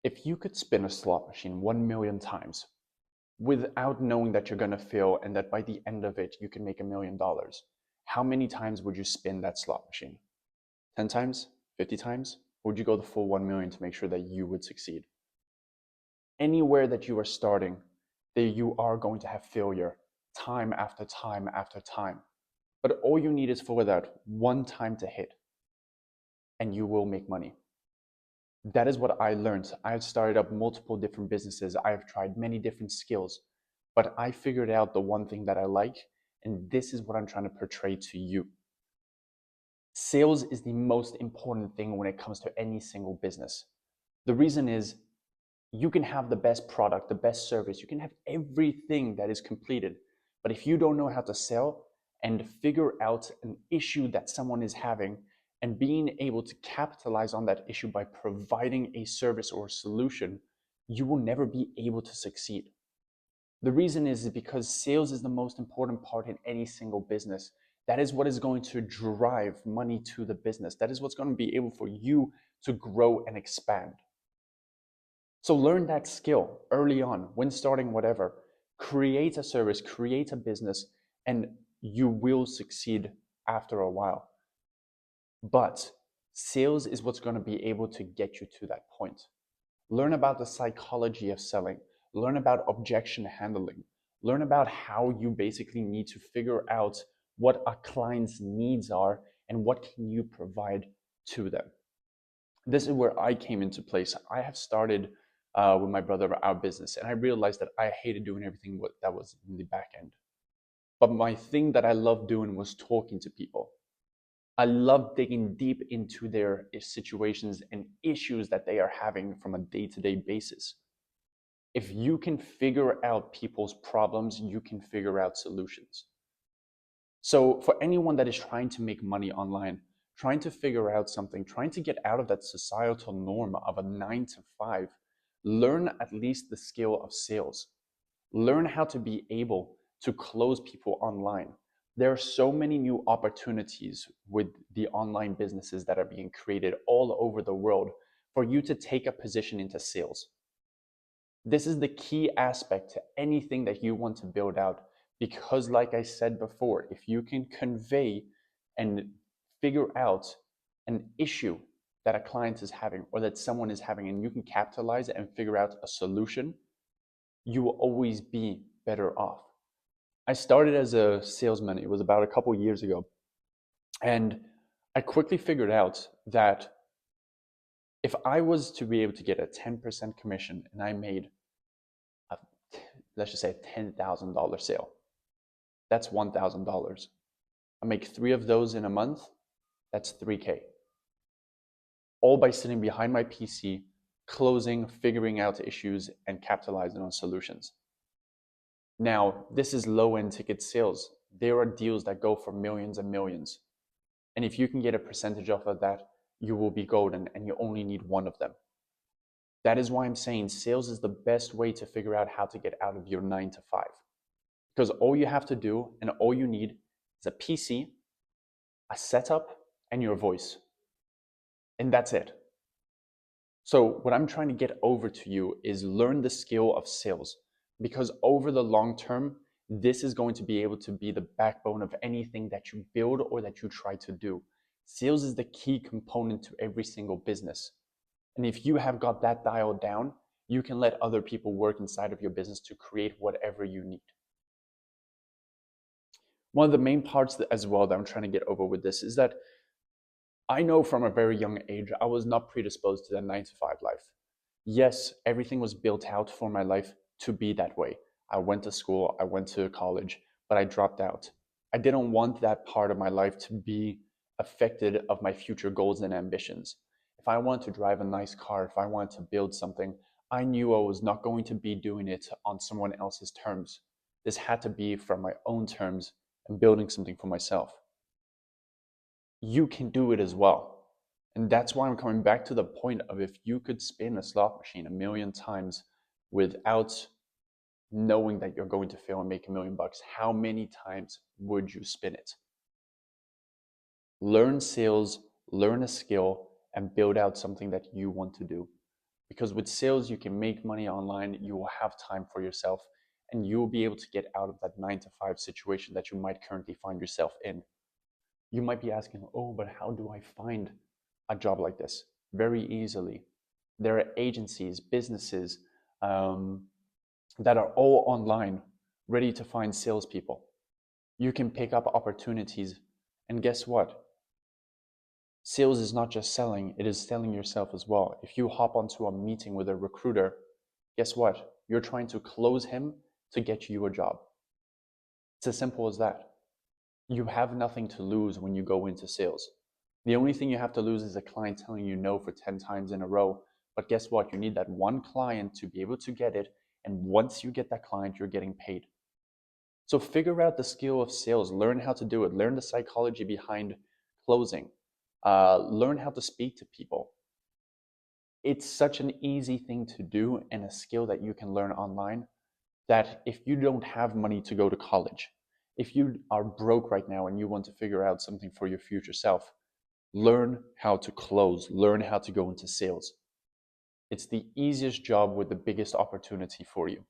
If you could spin a slot machine 1 million times without knowing that you're going to fail and that by the end of it you can make $1 million, how many times would you spin that slot machine? 10 times? 50 times? Or would you go the full 1 million to make sure that you would succeed? Anywhere that you are starting, that you are going to have failure time after time after time. But all you need is for that one time to hit, and you will make money. That is what I learned. I've started up multiple different businesses. I've tried many different skills, but I figured out the one thing that I like, and this is what I'm trying to portray to you. Sales is the most important thing when it comes to any single business. The reason is you can have the best product, the best service, you can have everything that is completed, but if you don't know how to sell and figure out an issue that someone is having and being able to capitalize on that issue by providing a service or a solution, you will never be able to succeed. The reason is because sales is the most important part in any single business. That is what is going to drive money to the business. That is what's going to be able for you to grow and expand. So learn that skill early on when starting whatever. Create a service, create a business, and you will succeed after a while. But sales is what's going to be able to get you to that point. Learn about the psychology of selling. Learn about objection handling. Learn about how you basically need to figure out what a client's needs are and what can you provide to them. This is where I came into place. I have started with my brother our business, and I realized that I hated doing everything that was in the back end. But my thing that I loved doing was talking to people. I love digging deep into their situations and issues that they are having from a day-to-day basis. If you can figure out people's problems, you can figure out solutions. So for anyone that is trying to make money online, trying to figure out something, trying to get out of that societal norm of a 9 to 5, learn at least the skill of sales. Learn how to be able to close people online. There are so many new opportunities with the online businesses that are being created all over the world for you to take a position into sales. This is the key aspect to anything that you want to build out, because like I said before, if you can convey and figure out an issue that a client is having or that someone is having, and you can capitalize and figure out a solution, you will always be better off. I started as a salesman. It was about a couple years ago. And I quickly figured out that if I was to be able to get a 10% commission and I made, a, let's just say, a $10,000 sale, that's $1,000. I make 3 of those in a month, that's $3K. All by sitting behind my PC, closing, figuring out issues, and capitalizing on solutions. Now, this is low-end ticket sales. There are deals that go for millions and millions. And if you can get a percentage off of that, you will be golden, and you only need one of them. That is why I'm saying sales is the best way to figure out how to get out of your 9 to 5. Because all you have to do and all you need is a PC, a setup, and your voice. And that's it. So what I'm trying to get over to you is learn the skill of sales. Because over the long term, this is going to be able to be the backbone of anything that you build or that you try to do. Sales is the key component to every single business. And if you have got that dialed down, you can let other people work inside of your business to create whatever you need. One of the main parts as well that I'm trying to get over with this is that I know from a very young age, I was not predisposed to that 9 to 5 life. Yes, everything was built out for my life to be that way. I went to school, I went to college, but I dropped out. I didn't want that part of my life to be affected of my future goals and ambitions. If I wanted to drive a nice car, if I wanted to build something, I knew I was not going to be doing it on someone else's terms. This had to be from my own terms and building something for myself. You can do it as well. And that's why I'm coming back to the point of, if you could spin a slot machine 1 million times without knowing that you're going to fail and make $1 million, how many times would you spin it? Learn sales, learn a skill, and build out something that you want to do. Because with sales, you can make money online, you will have time for yourself, and you will be able to get out of that 9 to 5 situation that you might currently find yourself in. You might be asking, oh, but how do I find a job like this? Very easily. There are agencies, businesses that are all online, ready to find salespeople. You can pick up opportunities, and guess what? Sales is not just selling, it is selling yourself as well. If you hop onto a meeting with a recruiter, guess what? You're trying to close him to get you a job. It's as simple as that. You have nothing to lose when you go into sales. The only thing you have to lose is a client telling you no for 10 times in a row. But guess what? You need that one client to be able to get it. And once you get that client, you're getting paid. So figure out the skill of sales, learn how to do it, learn the psychology behind closing, learn how to speak to people. It's such an easy thing to do and a skill that you can learn online that if you don't have money to go to college, if you are broke right now and you want to figure out something for your future self, learn how to close, learn how to go into sales. It's the easiest job with the biggest opportunity for you.